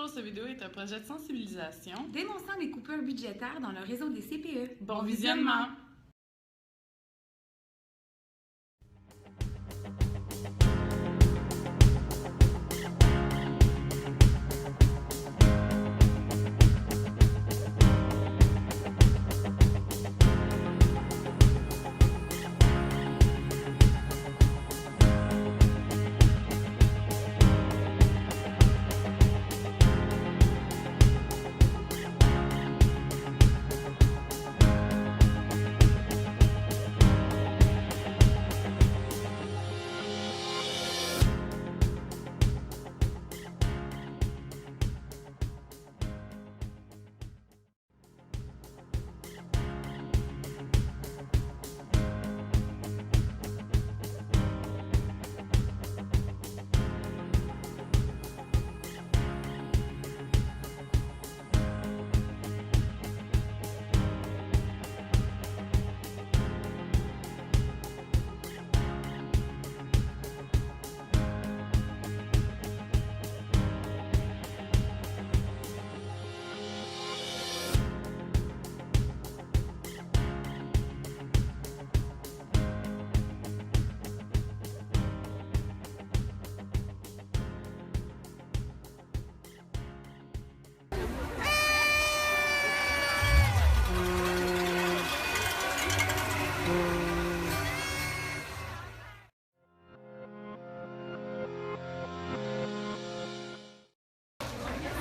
Bonjour, cette vidéo est un projet de sensibilisation dénonçant les coupures budgétaires dans le réseau des CPE. Bon visionnement!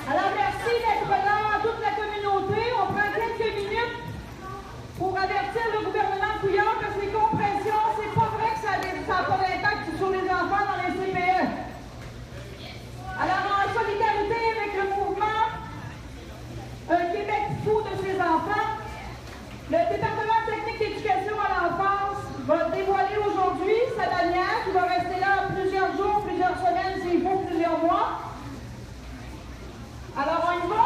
Alors merci d'être là, toute la communauté. On prend quelques minutes pour avertir le gouvernement Couillard que ces compressions, c'est pas vrai que ça n'a pas d'impact sur les enfants dans les CPE. Alors en solidarité avec le mouvement Québec fou de ses enfants, le département technique d'éducation à l'enfance va dévoiler aujourd'hui sa bannière qui va rester là plusieurs jours, plusieurs semaines, s'il faut plusieurs mois. Alors, on y va?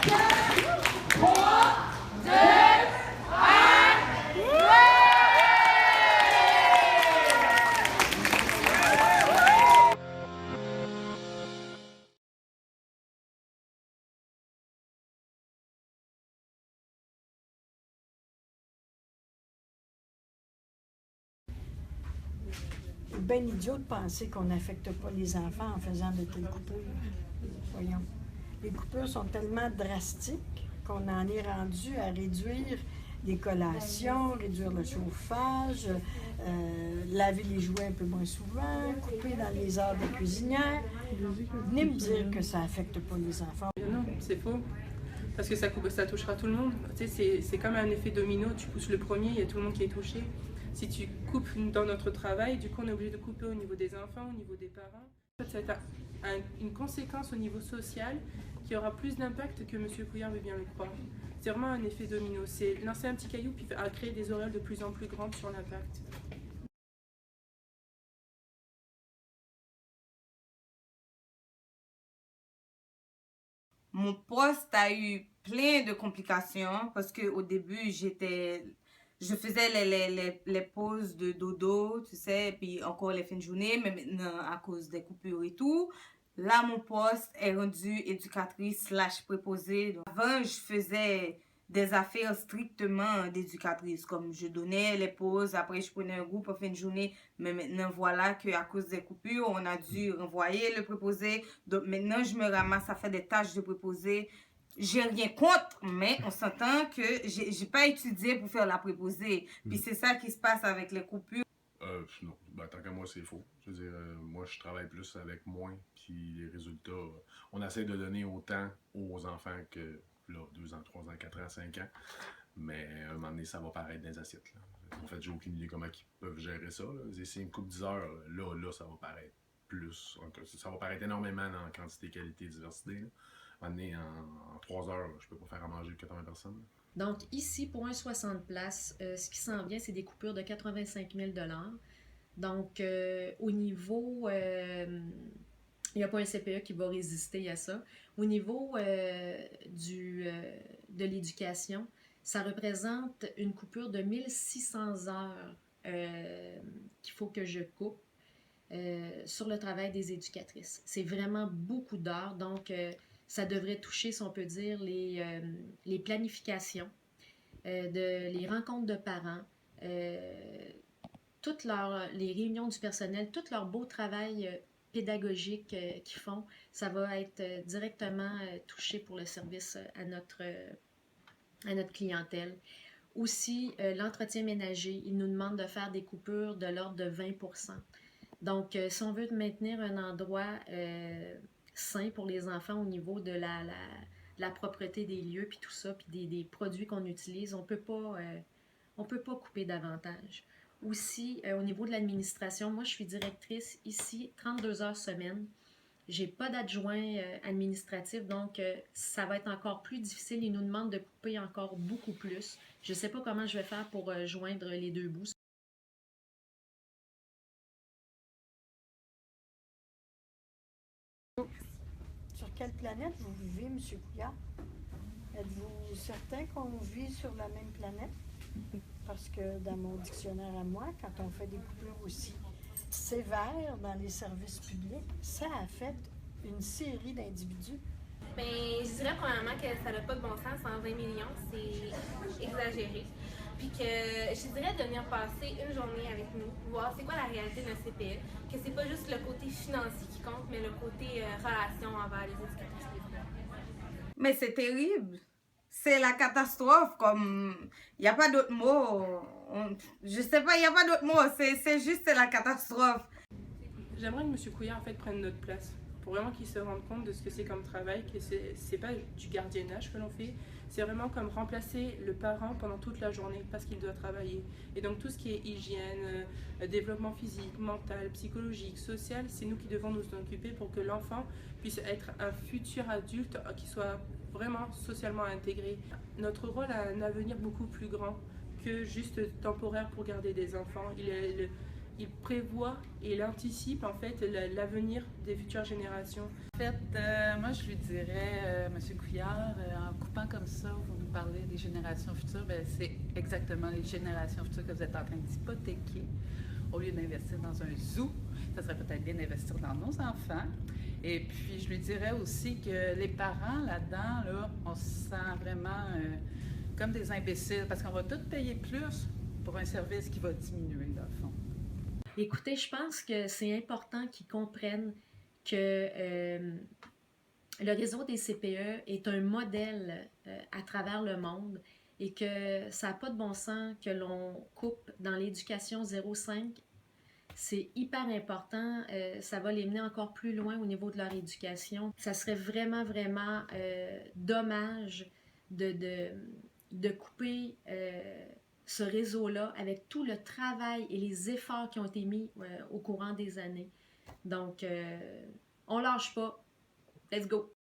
4, 3, 2, 1, C'est bien idiot de penser qu'on n'affecte pas les enfants en faisant de telles coupures. Voyons. Les coupures sont tellement drastiques qu'on en est rendu à réduire les collations, réduire le chauffage, laver les jouets un peu moins souvent, couper dans les heures de cuisinière. Venez me dire que ça n'affecte pas les enfants. Non, c'est faux. Parce que ça touchera tout le monde. Tu sais, c'est comme un effet domino. Tu pousses le premier, il y a tout le monde qui est touché. Si tu coupes dans notre travail, du coup, on est obligé de couper au niveau des enfants, au niveau des parents. En fait, ça va être une conséquence au niveau social qui aura plus d'impact que M. Couillard veut bien le croire. C'est vraiment un effet domino. C'est lancer un petit caillou puis à créer des auréoles de plus en plus grandes sur l'impact. Mon poste a eu plein de complications parce qu'au début, je faisais les pauses de dodo, tu sais, puis encore les fins de journée, mais maintenant, à cause des coupures et tout, là, mon poste est rendu éducatrice / préposée. Donc, avant, je faisais des affaires strictement d'éducatrice, comme je donnais les pauses, après je prenais un groupe en fin de journée, mais maintenant voilà qu'à cause des coupures, on a dû renvoyer le préposé, donc maintenant je me ramasse à faire des tâches de préposé. J'ai rien contre, mais on s'entend que j'ai pas étudié pour faire la préposée, puis c'est ça qui se passe avec les coupures. Non, tant qu'à moi, c'est faux. Je veux dire, moi, je travaille plus avec moins, puis les résultats, on essaie de donner autant aux enfants que, là, 2 ans, 3 ans, 4 ans, 5 ans, mais à un moment donné, ça va paraître dans les assiettes, là. En fait, j'ai aucune idée comment ils peuvent gérer ça, là. C'est une coupe 10 heures, là, ça va paraître plus, ça va paraître énormément dans quantité, qualité, diversité, là. À un moment donné, en 3 heures, je peux pas faire à manger 80 personnes. Donc, ici, pour un 60 places, ce qui s'en vient, c'est des coupures de 85 000 $. Donc, au niveau, il n'y a pas un CPE qui va résister à ça. Au niveau de l'éducation, ça représente une coupure de 1600 heures qu'il faut que je coupe. sur le travail des éducatrices. C'est vraiment beaucoup d'heures, donc ça devrait toucher, si on peut dire, les planifications, les rencontres de parents, les réunions du personnel, tout leur beau travail pédagogique qu'ils font, ça va être directement touché pour le service à notre clientèle. Aussi, l'entretien ménager, il nous demande de faire des coupures de l'ordre de 20%. Donc, si on veut maintenir un endroit sain pour les enfants au niveau de la propreté des lieux, puis tout ça, puis des produits qu'on utilise, on peut pas couper davantage. Aussi, au niveau de l'administration, moi, je suis directrice ici, 32 heures semaine. J'ai pas d'adjoint administratif, donc ça va être encore plus difficile. Ils nous demandent de couper encore beaucoup plus. Je sais pas comment je vais faire pour joindre les deux bouts. Sur quelle planète vous vivez, M. Couillard? Êtes-vous certain qu'on vit sur la même planète? Parce que dans mon dictionnaire à moi, quand on fait des coupures aussi sévères dans les services publics, ça affecte une série d'individus. Bien, je dirais premièrement que ça n'a pas de bon sens, 120 millions, c'est exagéré. Puis que je dirais de venir passer une journée avec nous, voir c'est quoi la réalité d'un CPE, que c'est pas juste le côté financier qui compte, mais le côté relation envers les éducatrices. Mais c'est terrible. C'est la catastrophe, comme... Il n'y a pas d'autre mot. Je sais pas, il n'y a pas d'autre mot. C'est juste la catastrophe. J'aimerais que M. Couillard, en fait, prenne notre place. Pour vraiment qu'il se rende compte de ce que c'est comme travail, que c'est pas du gardiennage que l'on fait. C'est vraiment comme remplacer le parent pendant toute la journée parce qu'il doit travailler. Et donc tout ce qui est hygiène, développement physique, mental, psychologique, social, c'est nous qui devons nous en occuper pour que l'enfant puisse être un futur adulte qui soit vraiment socialement intégré. Notre rôle a un avenir beaucoup plus grand que juste temporaire pour garder des enfants. Il prévoit et il anticipe en fait l'avenir des futures générations. En fait, moi je lui dirais, M. Couillard, en coupant comme ça, vous nous parlez des générations futures, bien, c'est exactement les générations futures que vous êtes en train d'hypothéquer. Au lieu d'investir dans un zoo, ça serait peut-être bien d'investir dans nos enfants. Et puis je lui dirais aussi que les parents là-dedans, là, on se sent vraiment comme des imbéciles parce qu'on va tous payer plus pour un service qui va diminuer, dans le fond. Écoutez, je pense que c'est important qu'ils comprennent que le réseau des CPE est un modèle à travers le monde et que ça n'a pas de bon sens que l'on coupe dans l'éducation 0,5. C'est hyper important, ça va les mener encore plus loin au niveau de leur éducation. Ça serait vraiment, vraiment dommage de couper ce réseau-là avec tout le travail et les efforts qui ont été mis au courant des années. Donc, on lâche pas. Let's go!